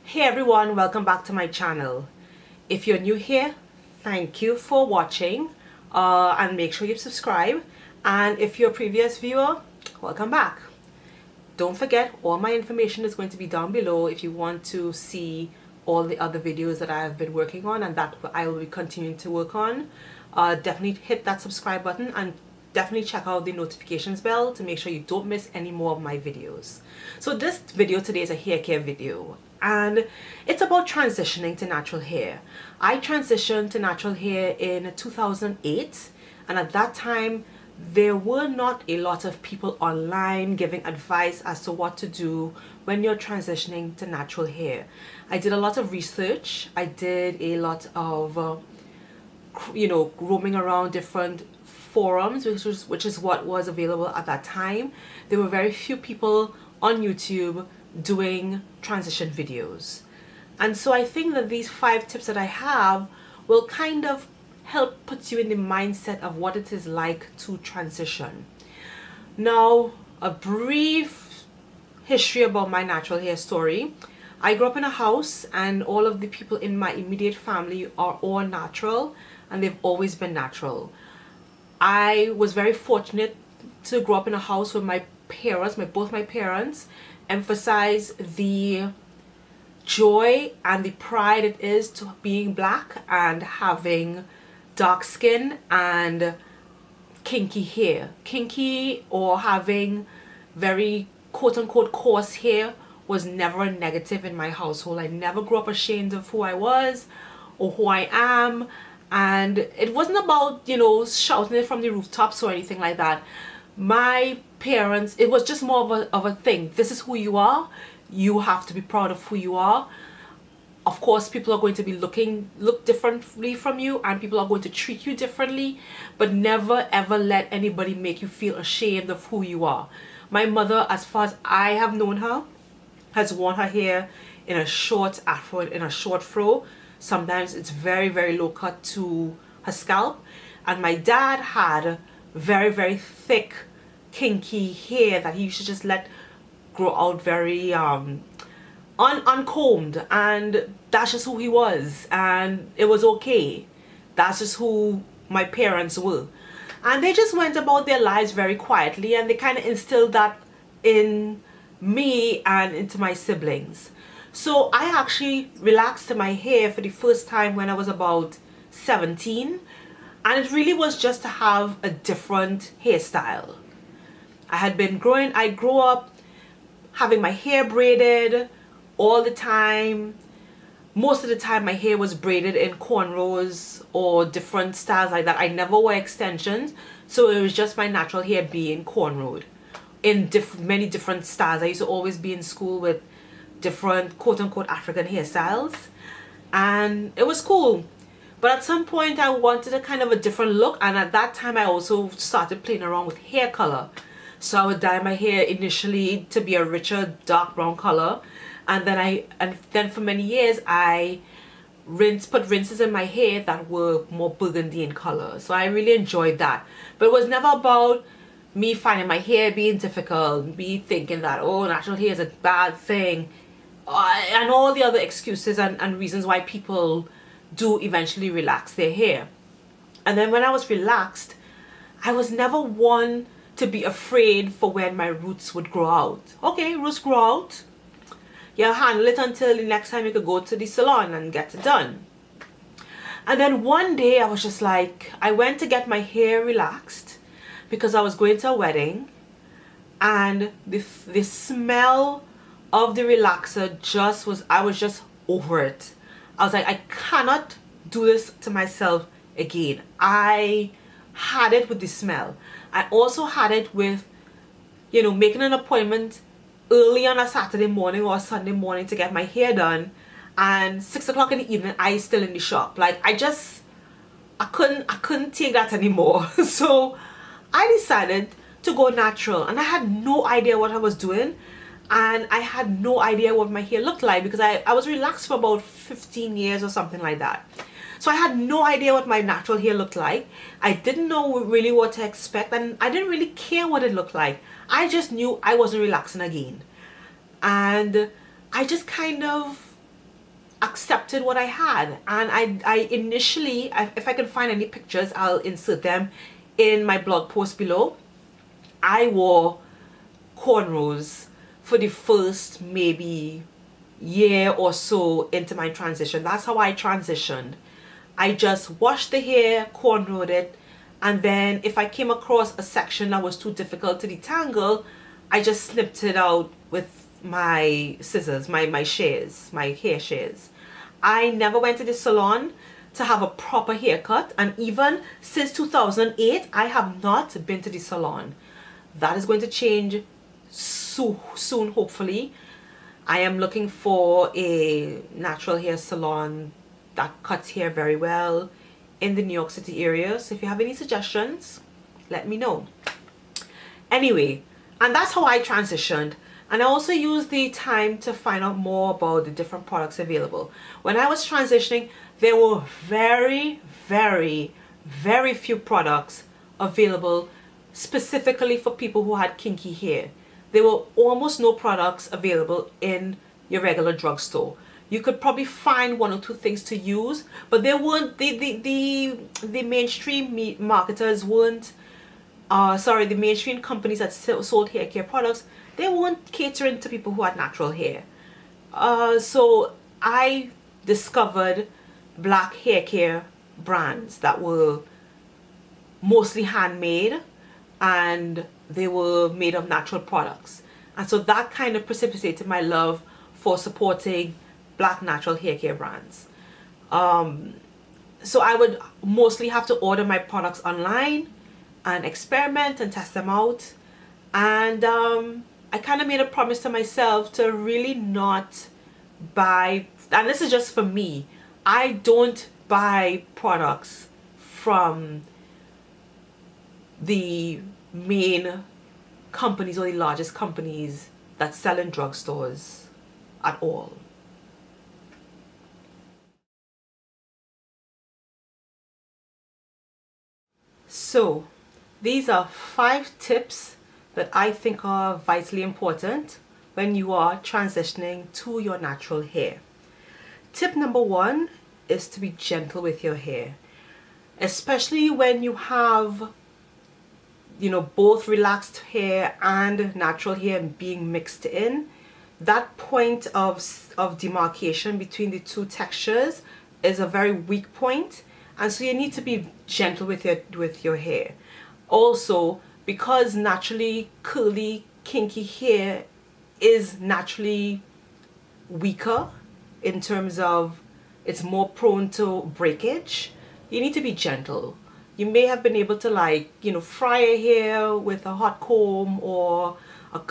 Hey everyone, welcome back to my channel. If you're new here, thank you for watching and make sure you subscribe. And if you're a previous viewer, welcome back. Don't forget, all my information is going to be down below if you want to see all the other videos that I have been working on and that I will be continuing to work on. Definitely hit that subscribe button and definitely check out the notifications bell to make sure you don't miss any more of my videos. So this video today is a hair care video and it's about transitioning to natural hair. I transitioned to natural hair in 2008 and at that time there were not a lot of people online giving advice as to what to do when you're transitioning to natural hair. I did a lot of research. I did a lot of roaming around different forums, which is what was available at that time. There were very few people on YouTube doing transition videos, and so I think that these 5 tips that I have will kind of help put you in the mindset of what it is like to transition. Now, a brief history about my natural hair story. I grew up in a house and all of the people in my immediate family are all natural and they've always been natural. I was very fortunate to grow up in a house where my parents, both my parents, emphasize the joy and the pride it is to being black and having dark skin and kinky hair. Kinky or having very quote-unquote coarse hair was never a negative in my household. I never grew up ashamed of who I was or who I am. And it wasn't about, shouting it from the rooftops or anything like that. My parents, it was just more of a thing. This is who you are. You have to be proud of who you are. Of course, people are going to be look differently from you and people are going to treat you differently, but never ever let anybody make you feel ashamed of who you are. My mother, as far as I have known her, has worn her hair in a short afro, in a short fro. Sometimes it's very, very low cut to her scalp. And my dad had very, very thick, kinky hair that he used to just let grow out very uncombed. And that's just who he was. And it was okay. That's just who my parents were. And they just went about their lives very quietly. And they kind of instilled that in me and into my siblings. So I actually relaxed my hair for the first time when I was about 17, and it really was just to have a different hairstyle. I grew up having my hair braided all the time. Most of the time my hair was braided in cornrows or different styles like that. I never wore extensions, so it was just my natural hair being cornrowed in many different styles. I used to always be in school with different quote-unquote African hairstyles and it was cool, but at some point I wanted a kind of a different look, and at that time I also started playing around with hair color. So I would dye my hair initially to be a richer dark brown color, and then for many years I put rinses in my hair that were more burgundy in color. So I really enjoyed that, but it was never about me finding my hair being difficult, me thinking that, oh, natural hair is a bad thing, and all the other excuses and reasons why people do eventually relax their hair. And then when I was relaxed, I was never one to be afraid for when my roots would grow out. Okay, roots grow out. You handle it until the next time you could go to the salon and get it done. And then one day I was just like, I went to get my hair relaxed because I was going to a wedding, and the smell of the relaxer I was just over it. I was like, I cannot do this to myself again. I had it with the smell. I also had it with, making an appointment early on a Saturday morning or a Sunday morning to get my hair done, and 6 o'clock in the evening I still in the shop. Like I couldn't take that anymore. So I decided to go natural, and I had no idea what I was doing, and I had no idea what my hair looked like because I was relaxed for about 15 years or something like that. So I had no idea what my natural hair looked like. I didn't know really what to expect, and I didn't really care what it looked like. I just knew I wasn't relaxing again. And I just kind of accepted what I had. And I initially, if I can find any pictures, I'll insert them in my blog post below. I wore cornrows for the first maybe year or so into my transition. That's how I transitioned. I just washed the hair, cornrowed it, and then if I came across a section that was too difficult to detangle, I just snipped it out with my scissors, my shears, my hair shears. I never went to the salon to have a proper haircut, and even since 2008 I have not been to the salon. That is going to change soon, hopefully. I am looking for a natural hair salon that cuts hair very well in the New York City area. So if you have any suggestions, let me know. Anyway, and that's how I transitioned. And I also used the time to find out more about the different products available. When I was transitioning, there were very few products available specifically for people who had kinky hair. There were almost no products available in your regular drugstore. You could probably find one or two things to use, but they weren't, the mainstream marketers weren't, the mainstream companies that sold hair care products, they weren't catering to people who had natural hair. So I discovered black hair care brands that were mostly handmade, and they were made of natural products. And so that kind of precipitated my love for supporting black natural hair care brands. So I would mostly have to order my products online and experiment and test them out. And I kind of made a promise to myself to really not buy, and this is just for me, I don't buy products from the main companies or the largest companies that sell in drugstores at all. So these are 5 tips that I think are vitally important when you are transitioning to your natural hair. Tip number 1 is to be gentle with your hair, especially when you have, you know, both relaxed hair and natural hair being mixed in. That point of demarcation between the two textures is a very weak point, and so you need to be gentle with your hair. Also, because naturally curly, kinky hair is naturally weaker in terms of it's more prone to breakage, you need to be gentle. You may have been able to, like, you know, fry your hair with a hot comb or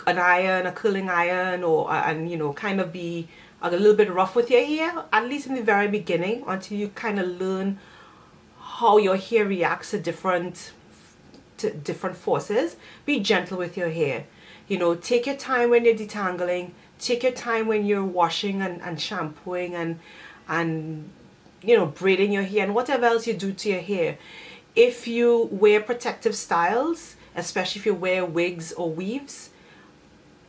an iron, a curling iron, or and you know, kind of be a little bit rough with your hair, at least in the very beginning, until you kind of learn how your hair reacts to different forces. Be gentle with your hair. You know, take your time when you're detangling, take your time when you're washing and shampooing and you know, braiding your hair and whatever else you do to your hair. If you wear protective styles, especially if you wear wigs or weaves,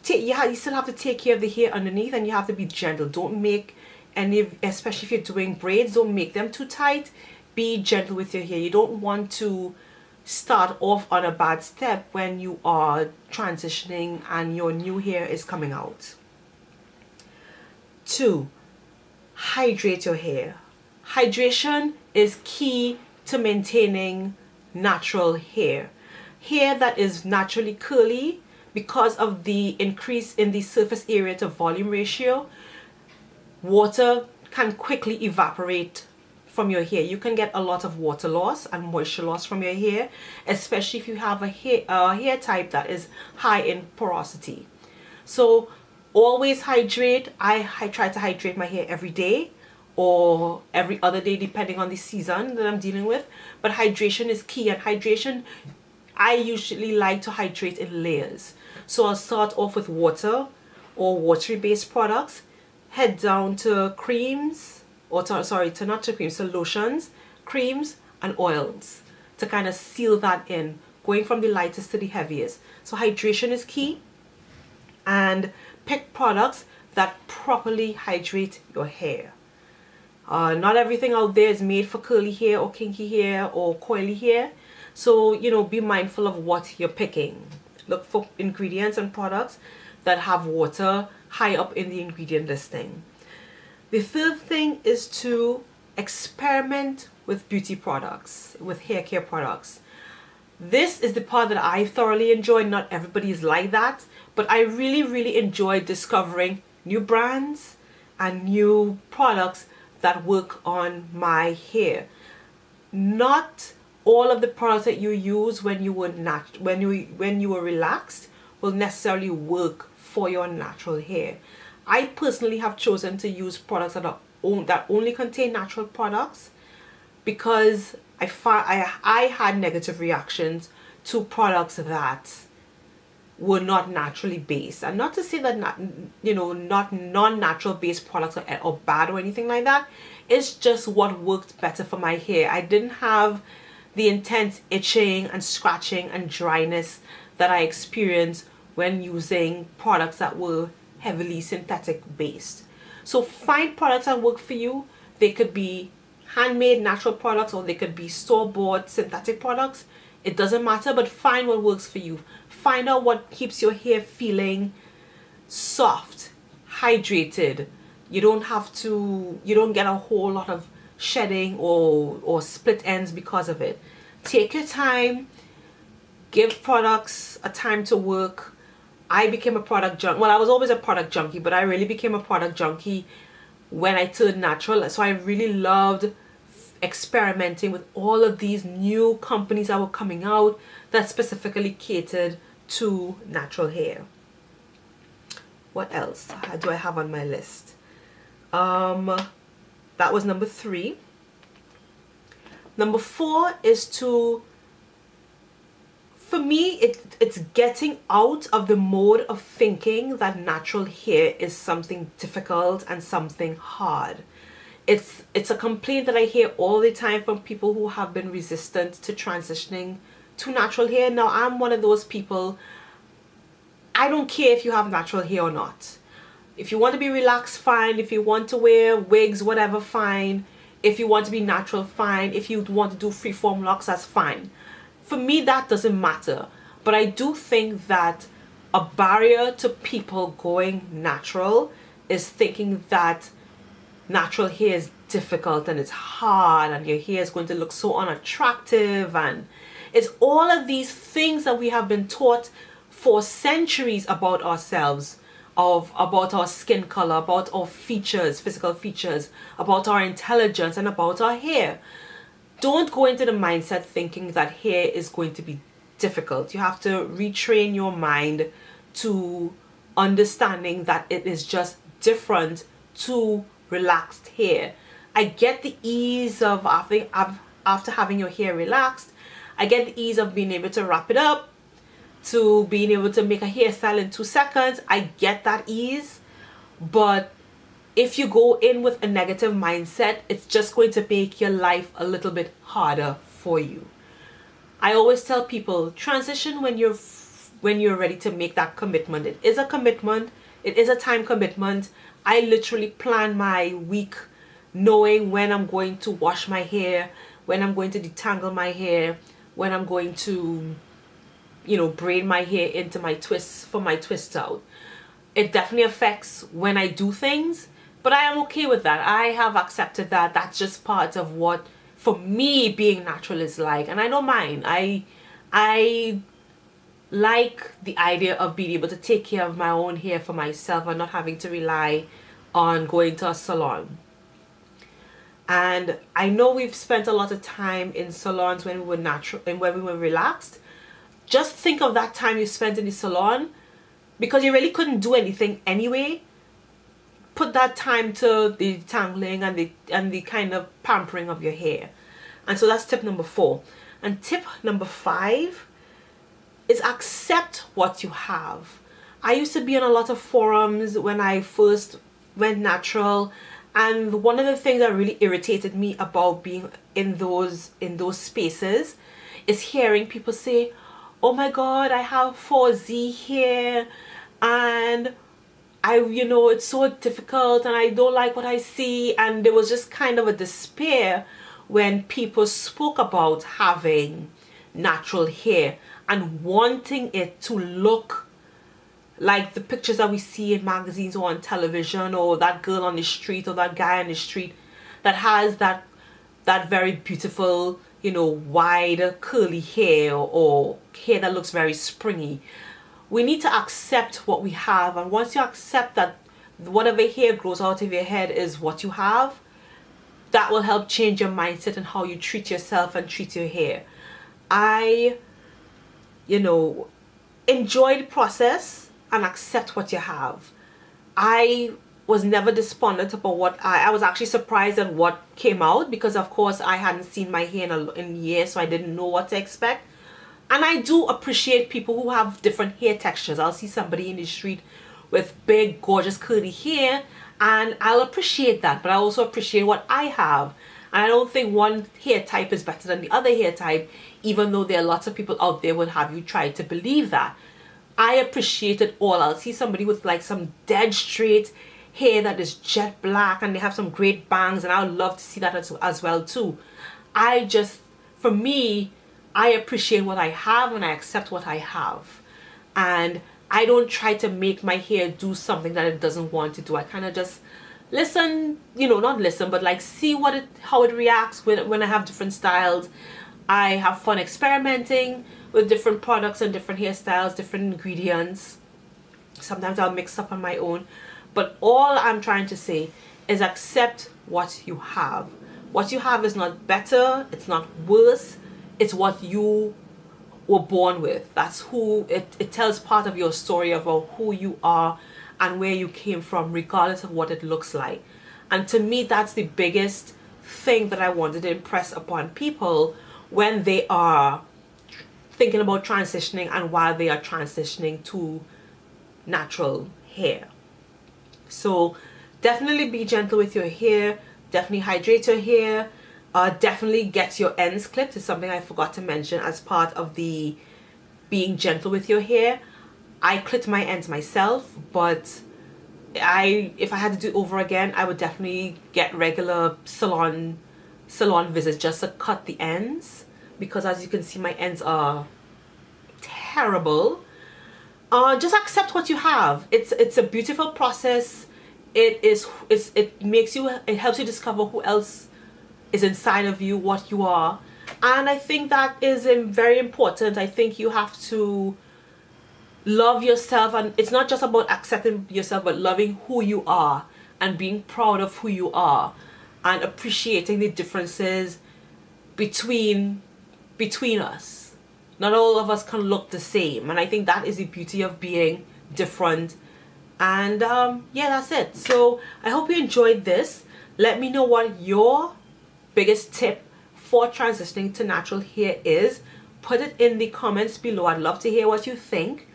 you still have to take care of the hair underneath, and you have to be gentle. Don't make any, especially if you're doing braids, don't make them too tight. Be gentle with your hair. You don't want to start off on a bad step when you are transitioning and your new hair is coming out. 2, hydrate your hair. Hydration is key to maintaining natural hair. Hair that is naturally curly, because of the increase in the surface area to volume ratio, water can quickly evaporate from your hair. You can get a lot of water loss and moisture loss from your hair, especially if you have a hair type that is high in porosity. So always hydrate. I try to hydrate my hair every day or every other day depending on the season that I'm dealing with, but hydration is key. And hydration, I usually like to hydrate in layers. So I'll start off with water or watery based products, head down to creams, or not to creams, to lotions, creams and oils to kind of seal that in, going from the lightest to the heaviest. So hydration is key, and pick products that properly hydrate your hair. Not everything out there is made for curly hair or kinky hair or coily hair. So, you know, be mindful of what you're picking. Look for ingredients and products that have water high up in the ingredient listing. The third thing is to experiment with beauty products, with hair care products. This is the part that I thoroughly enjoy. Not everybody is like that, but I really enjoy discovering new brands and new products that work on my hair. Not all of the products that you use when you were relaxed will necessarily work for your natural hair. I personally have chosen to use products that only contain natural products because I had negative reactions to products that were not naturally based. And not to say that not non-natural based products are bad or anything like that. It's just what worked better for my hair. I didn't have the intense itching and scratching and dryness that I experienced when using products that were heavily synthetic based. So find products that work for you. They could be handmade natural products or they could be store-bought synthetic products. It doesn't matter, but find what works for you. Find out what keeps your hair feeling soft, hydrated. You don't get a whole lot of shedding or split ends because of it. Take your time. Give products a time to work. I became a product junkie. Well, I was always a product junkie, but I really became a product junkie when I turned natural. So I really loved experimenting with all of these new companies that were coming out that specifically catered to natural hair. What else do I have on my list? That was number 3. Number 4 is for me, it's getting out of the mode of thinking that natural hair is something difficult and something hard. It's a complaint that I hear all the time from people who have been resistant to transitioning to natural hair. Now, I'm one of those people. I don't care if you have natural hair or not. If you want to be relaxed, fine. If you want to wear wigs, whatever, fine. If you want to be natural, fine. If you want to do freeform locks, that's fine. For me, that doesn't matter. But I do think that a barrier to people going natural is thinking that natural hair is difficult and it's hard and your hair is going to look so unattractive, and it's all of these things that we have been taught for centuries about ourselves, about our skin color, about our features, physical features, about our intelligence, and about our hair. Don't go into the mindset thinking that hair is going to be difficult. You have to retrain your mind to understanding that it is just different to relaxed hair. I get the ease of after having your hair relaxed. I get the ease of being able to wrap it up, to being able to make a hairstyle in 2 seconds. I get that ease, but if you go in with a negative mindset, it's just going to make your life a little bit harder for you. I always tell people, transition when you're ready to make that commitment. It is a commitment. It is a time commitment. I literally plan my week knowing when I'm going to wash my hair, when I'm going to detangle my hair, when I'm going to, braid my hair into my twists for my twist out. It definitely affects when I do things, but I am okay with that. I have accepted that. That's just part of what, for me, being natural is like, and I don't mind. I like the idea of being able to take care of my own hair for myself and not having to rely on going to a salon. And I know we've spent a lot of time in salons when we were natural and when we were relaxed. Just think of that time you spent in the salon because you really couldn't do anything anyway. Put that time to the detangling and the kind of pampering of your hair. And so that's tip number 4. And tip number 5 is accept what you have. I used to be on a lot of forums when I first went natural, and one of the things that really irritated me about being in those spaces is hearing people say, "Oh my god, I have 4Z hair and it's so difficult and I don't like what I see. And there was just kind of a despair when people spoke about having natural hair and wanting it to look like the pictures that we see in magazines or on television, or that girl on the street or that guy on the street that has that very beautiful, wide curly hair, or hair that looks very springy. We need to accept what we have, and once you accept that whatever hair grows out of your head is what you have, that will help change your mindset and how you treat yourself and treat your hair. I enjoy the process and accept what you have. I was never despondent about what I was actually surprised at what came out, because of course I hadn't seen my hair in years, so I didn't know what to expect. And I do appreciate people who have different hair textures. I'll see somebody in the street with big, gorgeous, curly hair, and I'll appreciate that. But I also appreciate what I have. And I don't think one hair type is better than the other hair type, even though there are lots of people out there would have you try to believe that. I appreciate it all. I'll see somebody with like some dead straight hair that is jet black, and they have some great bangs, and I would love to see that as well too. For me, I appreciate what I have and I accept what I have. And I don't try to make my hair do something that it doesn't want to do. I kind of just listen, not listen, but like see how it reacts when I have different styles. I have fun experimenting with different products and different hairstyles, different ingredients. Sometimes I'll mix up on my own. But all I'm trying to say is accept what you have. What you have is not better, it's not worse, it's what you were born with. That's who it tells part of your story about who you are and where you came from, regardless of what it looks like. And to me, that's the biggest thing that I wanted to impress upon people when they are thinking about transitioning and while they are transitioning to natural hair. So definitely be gentle with your hair, definitely hydrate your hair, definitely get your ends clipped. It's something I forgot to mention as part of the being gentle with your hair. I clipped my ends myself, but if I had to do it over again, I would definitely get regular salon visits just to cut the ends, because as you can see, my ends are terrible. Just accept what you have. It's a beautiful process. It helps you discover who else is inside of you, what you are. And I think that is very important. I think you have to love yourself, and it's not just about accepting yourself, but loving who you are and being proud of who you are and appreciating the differences between us. Not all of us can look the same, and I think that is the beauty of being different. And yeah, that's it. So I hope you enjoyed this. Let me know what your biggest tip for transitioning to natural hair is. Put it in the comments below. I'd love to hear what you think.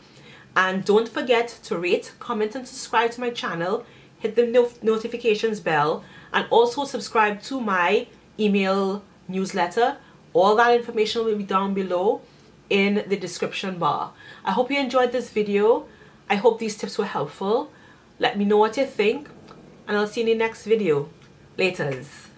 And don't forget to rate, comment, and subscribe to my channel. Hit the notifications bell, and also subscribe to my email newsletter. All that information will be down below in the description bar. I hope you enjoyed this video. I hope these tips were helpful. Let me know what you think, and I'll see you in the next video. Laters.